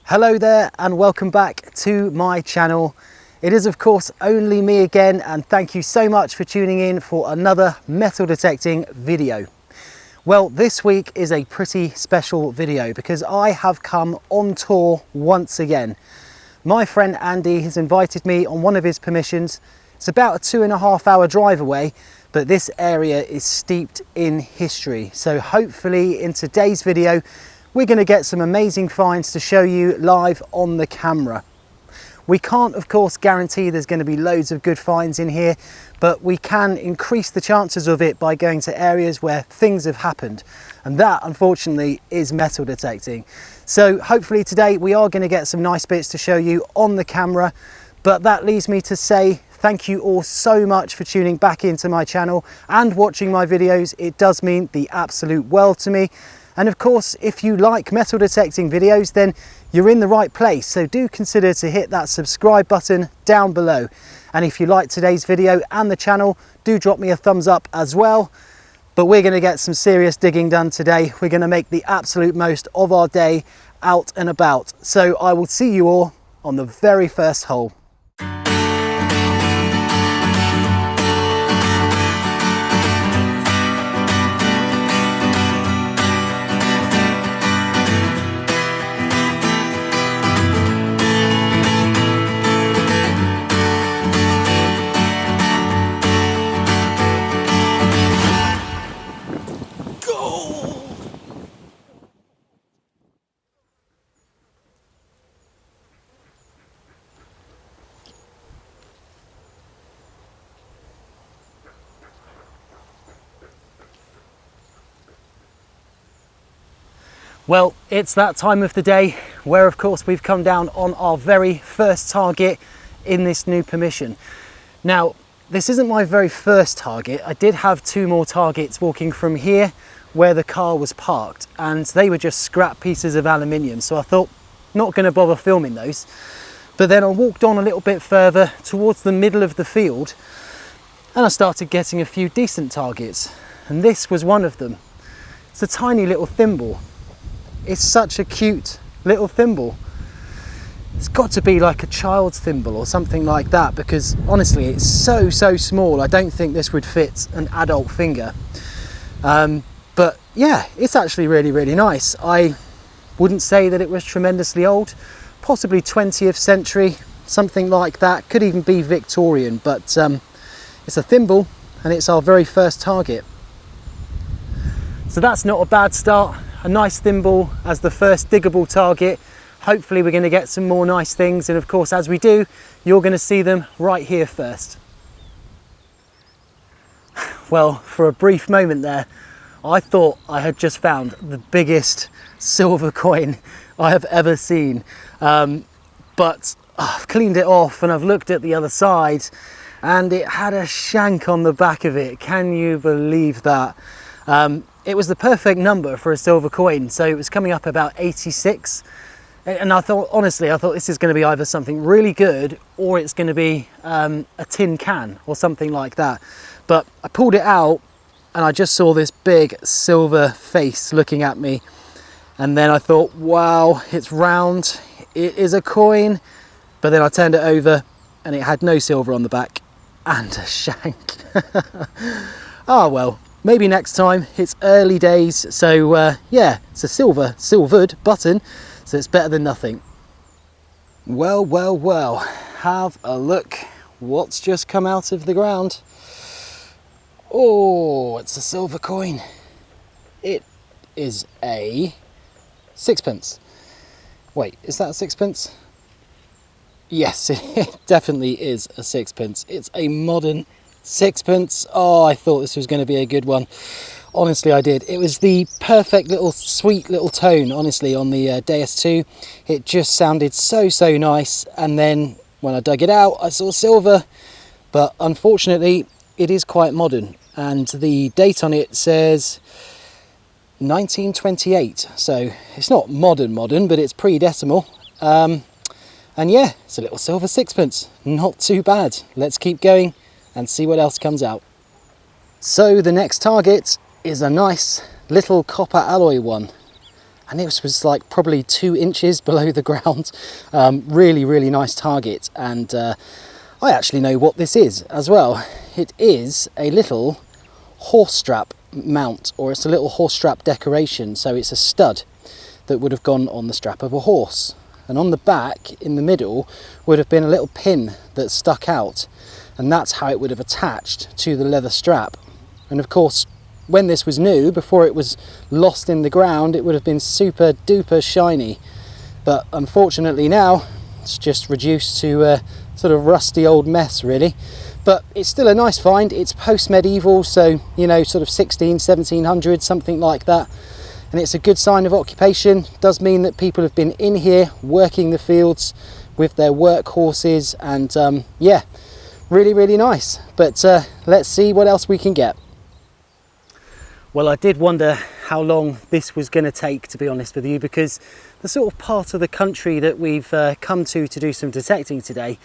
Hello there and welcome back to my channel. It is of course only me again, and thank you so much for tuning in for another metal detecting video. Well, this week is a pretty special video because I have come on tour once again. My friend Andy has invited me on one of his permissions. It's about a 2.5 hour drive away, but this area is steeped in history. So hopefully in today's video, we're going to get some amazing finds to show you live on the camera. We can't, of course, guarantee there's going to be loads of good finds in here, but we can increase the chances of it by going to areas where things have happened. And that, unfortunately, is metal detecting. So hopefully today we are going to get some nice bits to show you on the camera. But that leaves me to say thank you all so much for tuning back into my channel and watching my videos. It does mean the absolute world to me. And of course, if you like metal detecting videos, then you're in the right place. So do consider to hit that subscribe button down below. And if you like today's video and the channel, do drop me a thumbs up as well. But we're going to get some serious digging done today. We're going to make the absolute most of our day out and about. So I will see you all on the very first hole. Well, it's that time of the day where, of course, we've come down on our very first target in this new permission. Now, this isn't my very first target. I did have two more targets walking from here where the car was parked, and they were just scrap pieces of aluminium. So I thought, not going to bother filming those. But then I walked on a little bit further towards the middle of the field, and I started getting a few decent targets. And this was one of them. It's a tiny little thimble. It's such a cute little thimble. It's got to be like a child's thimble or something like that, because honestly it's so small. I don't think this would fit an adult finger. But yeah, it's actually really nice. I wouldn't say that it was tremendously old, possibly 20th century, something like that. Could even be Victorian, but it's a thimble and it's our very first target. So that's not a bad start. A nice thimble as the first diggable target. Hopefully we're going to get some more nice things, and of course as we do, you're going to see them right here first. Well, for a brief moment there, I thought I had just found the biggest silver coin I have ever seen. But I've cleaned it off and I've looked at the other side and it had a shank on the back of it. Can you believe that? It was the perfect number for a silver coin, so it was coming up about 86. And I thought, honestly, this is going to be either something really good or it's going to be a tin can or something like that. But I pulled it out and I just saw this big silver face looking at me. And then I thought, wow, it's round, it is a coin. But then I turned it over and it had no silver on the back and a shank. Ah, well. Maybe next time. It's early days, so yeah, it's a silvered button, so it's better than nothing. Well, have a look what's just come out of the ground. Oh, it's a silver coin. It is a sixpence. Wait, is that a sixpence? Yes, it definitely is a sixpence. It's a modern sixpence. Oh, I thought this was going to be a good one. Honestly, I did. It was the perfect little sweet little tone, honestly, on the DS2. It just sounded so nice. And then when I dug it out, I saw silver, but unfortunately it is quite modern, and the date on it says 1928. So it's not modern, but it's pre-decimal. And yeah, it's a little silver sixpence. Not too bad. Let's keep going and see what else comes out. So the next target is a nice little copper alloy one, and this was like probably 2 inches below the ground. Really nice target, and I actually know what this is as well. It is a little horse strap mount, or it's a little horse strap decoration. So it's a stud that would have gone on the strap of a horse, and on the back in the middle would have been a little pin that stuck out, and that's how it would have attached to the leather strap. And of course, when this was new, before it was lost in the ground, it would have been super duper shiny, but unfortunately now it's just reduced to a sort of rusty old mess really. But it's still a nice find. It's post-medieval, so you know, sort of 1700, something like that, and it's a good sign of occupation. It does mean that people have been in here working the fields with their work horses, and yeah, really nice. But let's see what else we can get. Well, I did wonder how long this was going to take, to be honest with you, because the sort of part of the country that we've come to do some detecting today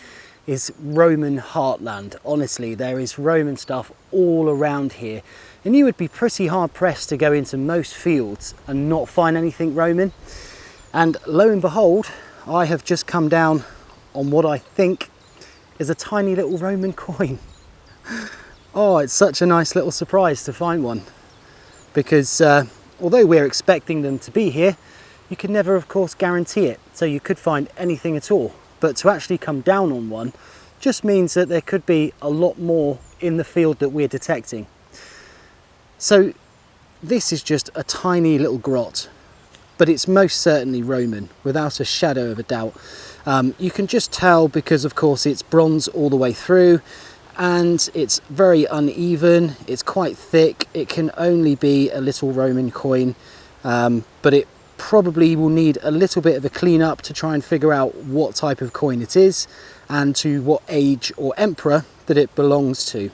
is Roman heartland. Honestly, there is Roman stuff all around here, and you would be pretty hard pressed to go into most fields and not find anything Roman. And lo and behold, I have just come down on what I think is a tiny little Roman coin. Oh, it's such a nice little surprise to find one, because although we're expecting them to be here, you can never of course guarantee it, so you could find anything at all. But to actually come down on one just means that there could be a lot more in the field that we're detecting. So this is just a tiny little grot, but it's most certainly Roman, without a shadow of a doubt. You can just tell because of course it's bronze all the way through, and it's very uneven, it's quite thick. It can only be a little Roman coin, but it probably will need a little bit of a clean up to try and figure out what type of coin it is and to what age or emperor that it belongs to.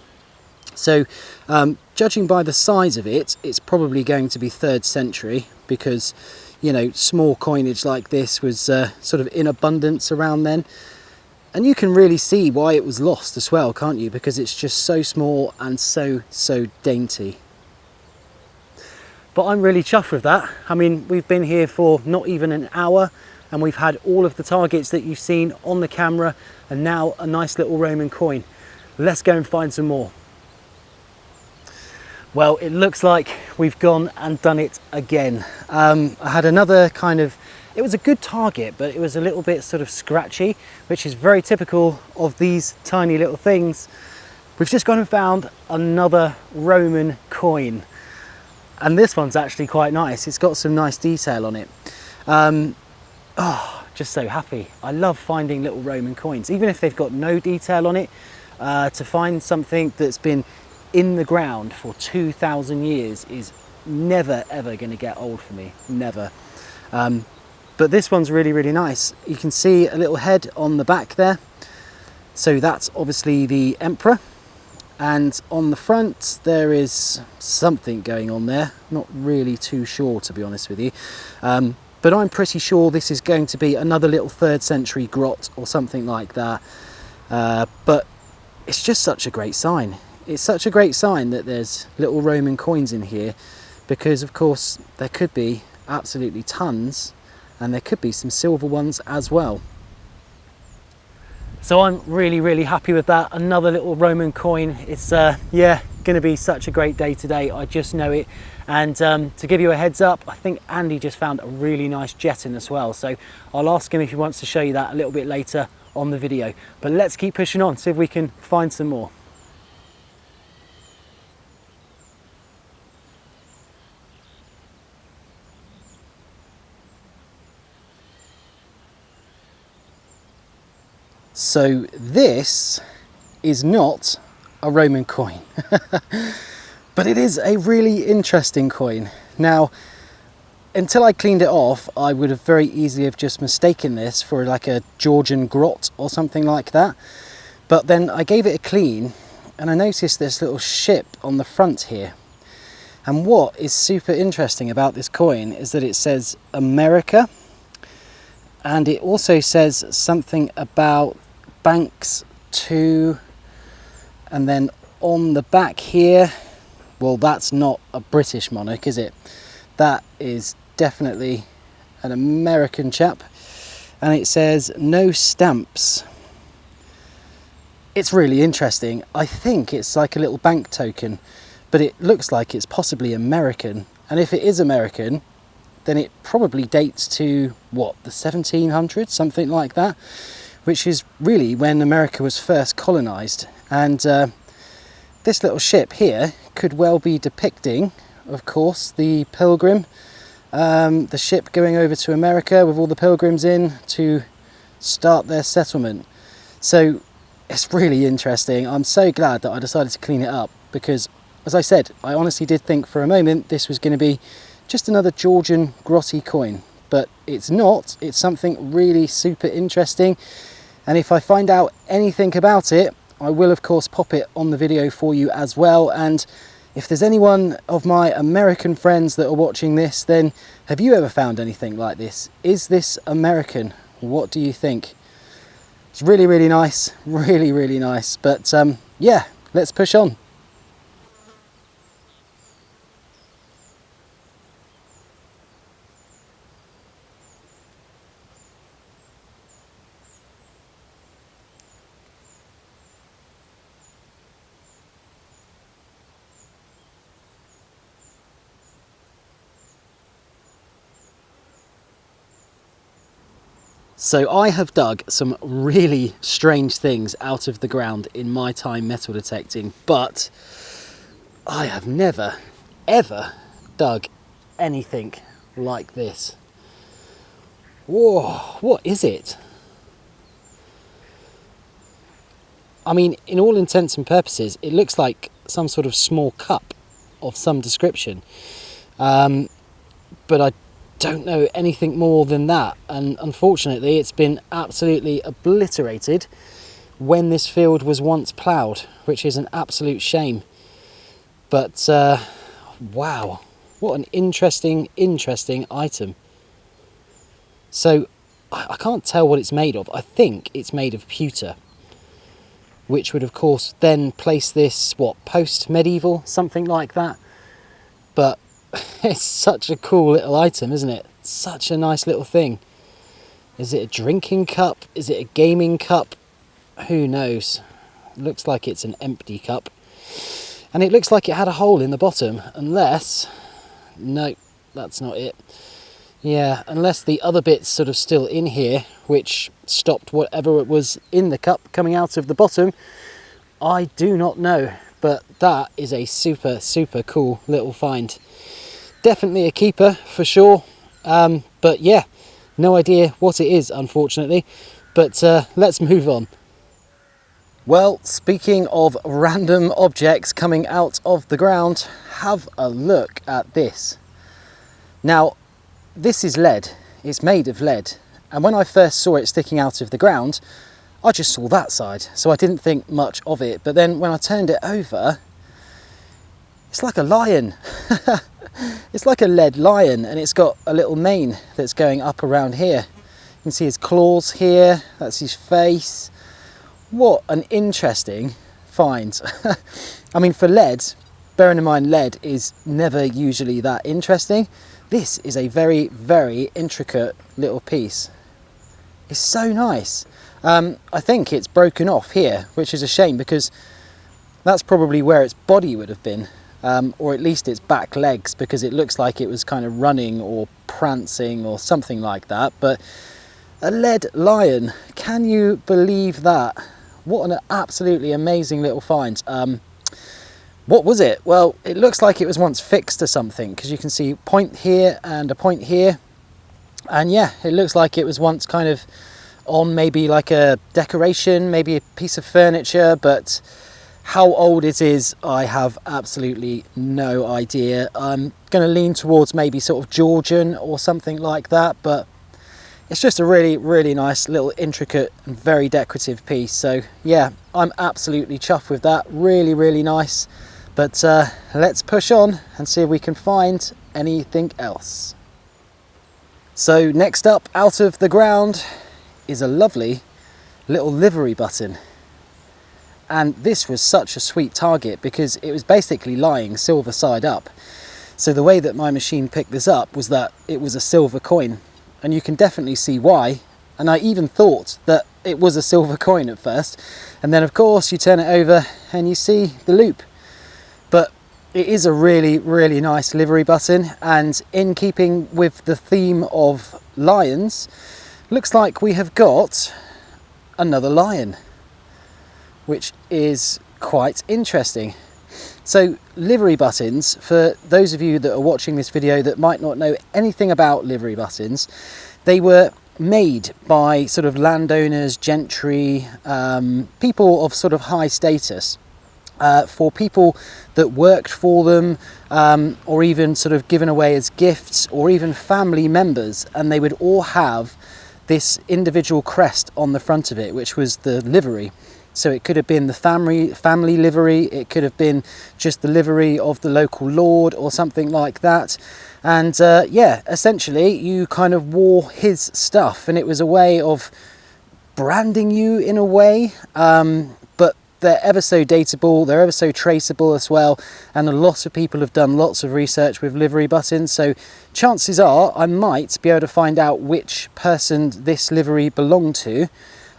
So judging by the size of it, it's probably going to be 3rd century, because you know, small coinage like this was sort of in abundance around then. And you can really see why it was lost as well, can't you? Because it's just so small and so dainty. But I'm really chuffed with that. I mean, we've been here for not even an hour, and we've had all of the targets that you've seen on the camera, and now a nice little Roman coin. Let's go and find some more. Well, it looks like we've gone and done it again. I had another kind of, it was a good target, but it was a little bit sort of scratchy, which is very typical of these tiny little things. We've just gone and found another Roman coin. And this one's actually quite nice. It's got some nice detail on it. Oh, just so happy. I love finding little Roman coins, even if they've got no detail on it. To find something that's been in the ground for 2,000 years is never ever going to get old for me, never. But this one's really nice. You can see a little head on the back there, so that's obviously the emperor. And on the front there is something going on there, not really too sure, to be honest with you, but I'm pretty sure this is going to be another little 3rd century grot or something like that. But it's just such a great sign. It's such a great sign that there's little Roman coins in here, because of course there could be absolutely tons, and there could be some silver ones as well. So I'm really happy with that. Another little Roman coin. It's yeah, going to be such a great day today. I just know it. And to give you a heads up, I think Andy just found a really nice jetton as well. So I'll ask him if he wants to show you that a little bit later on the video. But let's keep pushing on, see if we can find some more. So this is not a Roman coin, but it is a really interesting coin. Now, until I cleaned it off, I would have very easily have just mistaken this for like a Georgian grot or something like that. But then I gave it a clean, and I noticed this little ship on the front here. And what is super interesting about this coin is that it says America, and it also says something about banks too, and then on the back here, well, that's not a British monarch, is it? That is definitely an American chap, and it says no stamps. It's really interesting. I think it's like a little bank token, but it looks like it's possibly American. And if it is American, then it probably dates to, what, the 1700s, something like that, which is really when America was first colonized. And this little ship here could well be depicting, of course, the Pilgrim, the ship going over to America with all the pilgrims in to start their settlement. So it's really interesting. I'm so glad that I decided to clean it up, because, as I said, I honestly did think for a moment this was going to be just another Georgian grotty coin, but it's not. It's something really super interesting, and if I find out anything about it, I will of course pop it on the video for you as well. And if there's anyone of my American friends that are watching this, then have you ever found anything like this? Is this American? What do you think? It's really, really nice, really, really nice. But yeah, let's push on. So I have dug some really strange things out of the ground in my time metal detecting, but I have never, ever dug anything like this. Whoa, what is it? I mean, in all intents and purposes, it looks like some sort of small cup of some description. But I don't know anything more than that, and unfortunately it's been absolutely obliterated when this field was once ploughed, which is an absolute shame. But wow, what an interesting item. So I can't tell what it's made of. I think it's made of pewter, which would of course then place this, what, post-medieval, something like that. But it's such a cool little item, isn't it? Such a nice little thing. Is it a drinking cup? Is it a gaming cup? Who knows? Looks like it's an empty cup. And it looks like it had a hole in the bottom, unless... No, that's not it. Yeah, unless the other bit's sort of still in here, which stopped whatever it was in the cup coming out of the bottom. I do not know, but that is a super, super cool little find. Definitely a keeper for sure, but yeah, no idea what it is, unfortunately. But let's move on. Well, speaking of random objects coming out of the ground, have a look at this. Now, this is lead. It's made of lead, and when I first saw it sticking out of the ground, I just saw that side, so I didn't think much of it. But then when I turned it over, it's like a lion. It's like a lead lion, and it's got a little mane that's going up around here. You can see his claws here, that's his face. What an interesting find. I mean, for lead, bearing in mind lead is never usually that interesting, this is a very, very intricate little piece. It's so nice. I think it's broken off here, which is a shame, because that's probably where its body would have been. Or at least its back legs, because it looks like it was kind of running or prancing or something like that. But a lead lion, can you believe that? What an absolutely amazing little find. What was it? Well, it looks like it was once fixed to something, because you can see a point here and a point here. And yeah, it looks like it was once kind of on maybe like a decoration, maybe a piece of furniture, but how old it is, I have absolutely no idea. I'm going to lean towards maybe sort of Georgian or something like that, but it's just a really, really nice little intricate and very decorative piece. So yeah, I'm absolutely chuffed with that. Really, really nice. But let's push on and see if we can find anything else. So next up out of the ground is a lovely little livery button. And this was such a sweet target because it was basically lying silver side up. So the way that my machine picked this up was that it was a silver coin. and you can definitely see why. And I even thought that it was a silver coin at first, and then of course you turn it over and you see the loop. But it is a really, really nice livery button, and in keeping with the theme of lions, looks like we have got another lion, which is quite interesting. So livery buttons, for those of you that are watching this video that might not know anything about livery buttons, they were made by sort of landowners, gentry, people of sort of high status, for people that worked for them, or even sort of given away as gifts, or even family members, and they would all have this individual crest on the front of it, which was the livery. So it could have been the family livery, it could have been just the livery of the local lord or something like that. And yeah, essentially you kind of wore his stuff, and it was a way of branding you in a way, but they're ever so dateable, they're ever so traceable as well, and a lot of people have done lots of research with livery buttons, so chances are I might be able to find out which person this livery belonged to,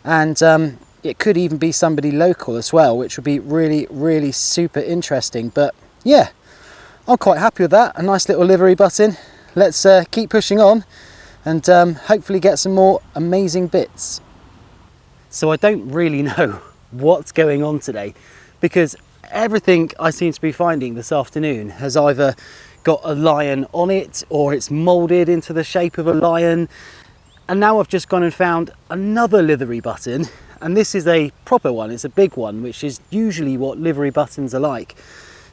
and it could even be somebody local as well, which would be really, really super interesting. But yeah, I'm quite happy with that. A nice little livery button. Let's keep pushing on and hopefully get some more amazing bits. So I don't really know what's going on today, because everything I seem to be finding this afternoon has either got a lion on it, or it's molded into the shape of a lion. And now I've just gone and found another livery button, and this is a proper one, it's a big one, which is usually what livery buttons are like.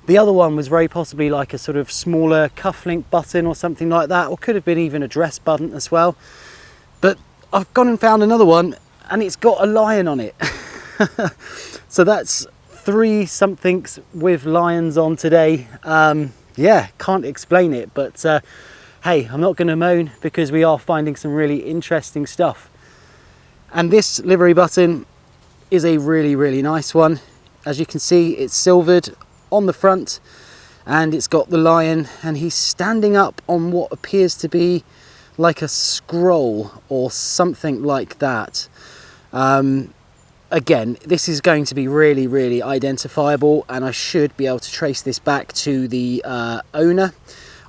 The other one was very possibly like a sort of smaller cufflink button or something like that, or could have been even a dress button as well. But I've gone and found another one, and it's got a lion on it. So that's 3 somethings with lions on today. Yeah, can't explain it, but hey, I'm not going to moan, because we are finding some really interesting stuff. And this livery button is a really, really nice one. As you can see, it's silvered on the front, and it's got the lion, and he's standing up on what appears to be like a scroll or something like that. Again, this is going to be really, really identifiable, and I should be able to trace this back to the owner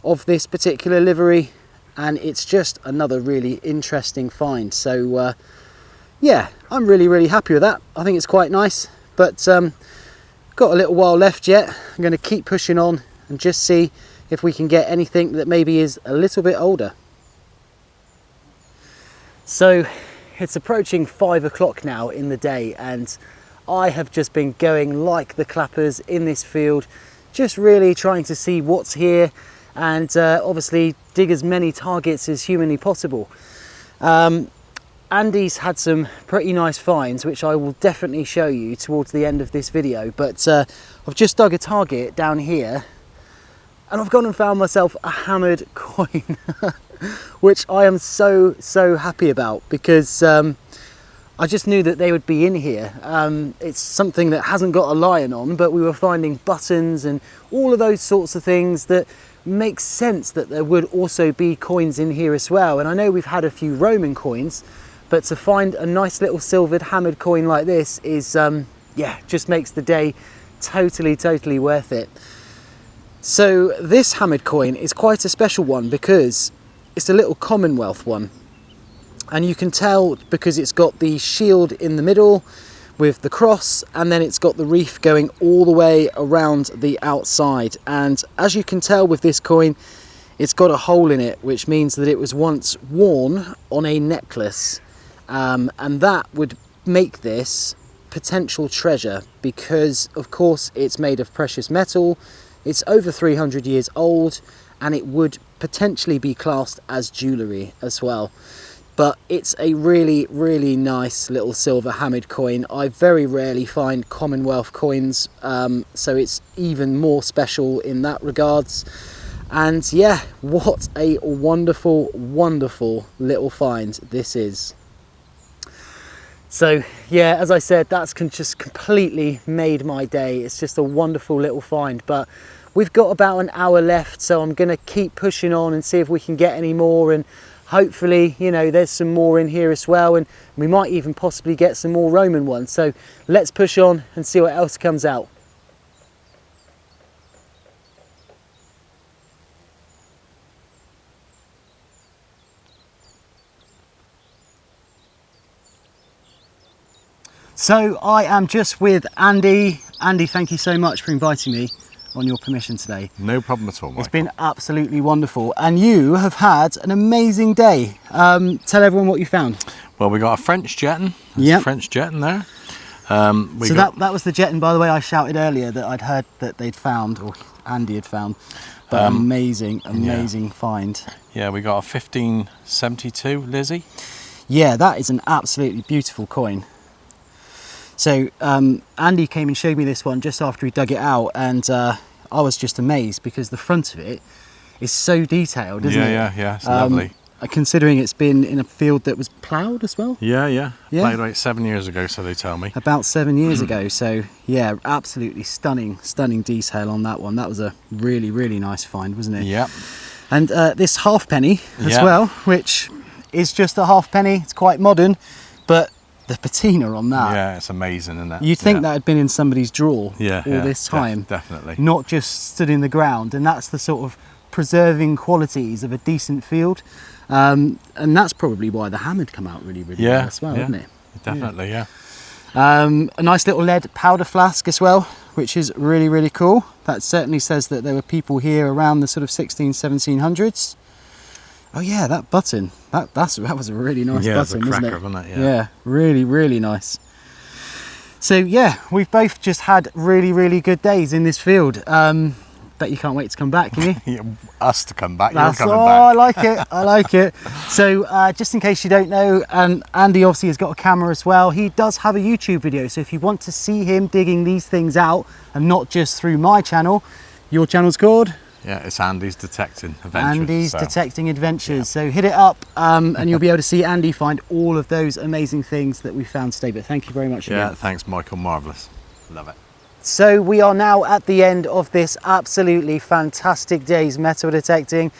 of this particular livery, and it's just another really interesting find. So yeah, I'm really, really happy with that. I think it's quite nice, but got a little while left yet. I'm going to keep pushing on and just see if we can get anything that maybe is a little bit older. So it's approaching 5 o'clock now in the day, and I have just been going like the clappers in this field, just really trying to see what's here, and obviously dig as many targets as humanly possible. Andy's had some pretty nice finds, which I will definitely show you towards the end of this video, but I've just dug a target down here, and I've gone and found myself a hammered coin, which I am so happy about, because I just knew that they would be in here. It's something that hasn't got a lion on, but we were finding buttons and all of those sorts of things that makes sense that there would also be coins in here as well. And I know we've had a few Roman coins, but to find a nice little silvered hammered coin like this is, yeah, just makes the day totally worth it. So this hammered coin is quite a special one, because it's a little Commonwealth one, and you can tell because it's got the shield in the middle with the cross, and then it's got the reef going all the way around the outside. And as you can tell with this coin, it's got a hole in it, which means that it was once worn on a necklace, and that would make this potential treasure, because of course it's made of precious metal, it's over 300 years old, and it would potentially be classed as jewellery as well. But it's a really nice little silver hammered coin. I very rarely find Commonwealth coins, so it's even more special in that regards. And yeah, what a wonderful little find this is. So yeah, as I said, that's just completely made my day. It's just a wonderful little find, but we've got about an hour left, so I'm gonna keep pushing on and see if we can get any more, and hopefully, you know, there's some more in here as well, and we might even possibly get some more Roman ones. So let's push on and see what else comes out. So I am just with Andy. Andy, thank you so much for inviting me on your permission today. No problem at all, Michael. It's been absolutely wonderful, and you have had an amazing day. Tell everyone what you found. Well, we got a French jetton. Yeah, French jetton there. That was the jetton, by the way. I shouted earlier that I'd heard that they'd found, or Andy had found, but amazing find. Yeah, we got a 1572 Lizzie. Yeah, that is an absolutely beautiful coin. So Andy came and showed me this one just after he dug it out, and I was just amazed because the front of it is so detailed, isn't it? Yeah, it's lovely. Considering it's been in a field that was ploughed as well. Yeah. Played like 7 years ago, so they tell me. About 7 years ago. So yeah, absolutely stunning detail on that one. That was a really nice find, wasn't it? Yeah. And this halfpenny as well, which is just a halfpenny. It's quite modern, but the patina on that. Yeah, it's amazing, isn't it? You'd think that had been in somebody's drawer all this time. Definitely. Not just stood in the ground. And that's the sort of preserving qualities of a decent field. And that's probably why the ham had come out really well as well, isn't it? Definitely, yeah. A nice little lead powder flask as well, which is really cool. That certainly says that there were people here around the sort of 1700s. Oh yeah, that button. That was a really nice button, cracker, wasn't it? Wasn't it? Yeah, really nice. So yeah, we've both just had really good days in this field. Bet you can't wait to come back, can you? Us to come back. That's, You're coming back. I like it. So just in case you don't know, and Andy obviously has got a camera as well. He does have a YouTube video. So if you want to see him digging these things out, and not just through my channel, your channel's called? Yeah, it's Andy's Detecting Adventures. Andy's Detecting Adventures. Yeah. So hit it up and you'll be able to see Andy find all of those amazing things that we found today. But thank you very much again. Yeah, thanks Michael, marvellous. Love it. So we are now at the end of this absolutely fantastic day's metal detecting.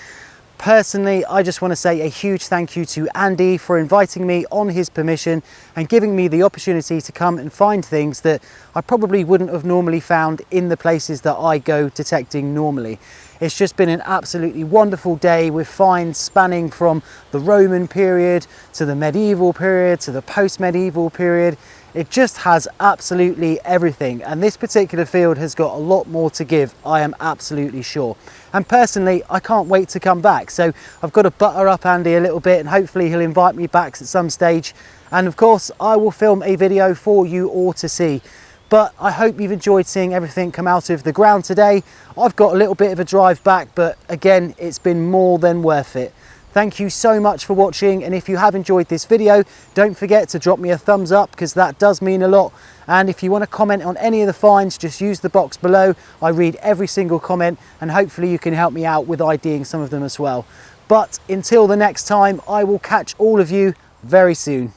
Personally, I just want to say a huge thank you to Andy for inviting me on his permission and giving me the opportunity to come and find things that I probably wouldn't have normally found in the places that I go detecting normally. It's just been an absolutely wonderful day with finds spanning from the Roman period to the medieval period to the post-medieval period. It just has absolutely everything, and this particular field has got a lot more to give, I am absolutely sure. And personally, I can't wait to come back, so I've got to butter up Andy a little bit and hopefully he'll invite me back at some stage. And of course, I will film a video for you all to see. But I hope you've enjoyed seeing everything come out of the ground today. I've got a little bit of a drive back, but again, it's been more than worth it. Thank you so much for watching, and if you have enjoyed this video, don't forget to drop me a thumbs up because that does mean a lot. And if you want to comment on any of the finds, just use the box below. I read every single comment, and hopefully you can help me out with IDing some of them as well. But until the next time, I will catch all of you very soon.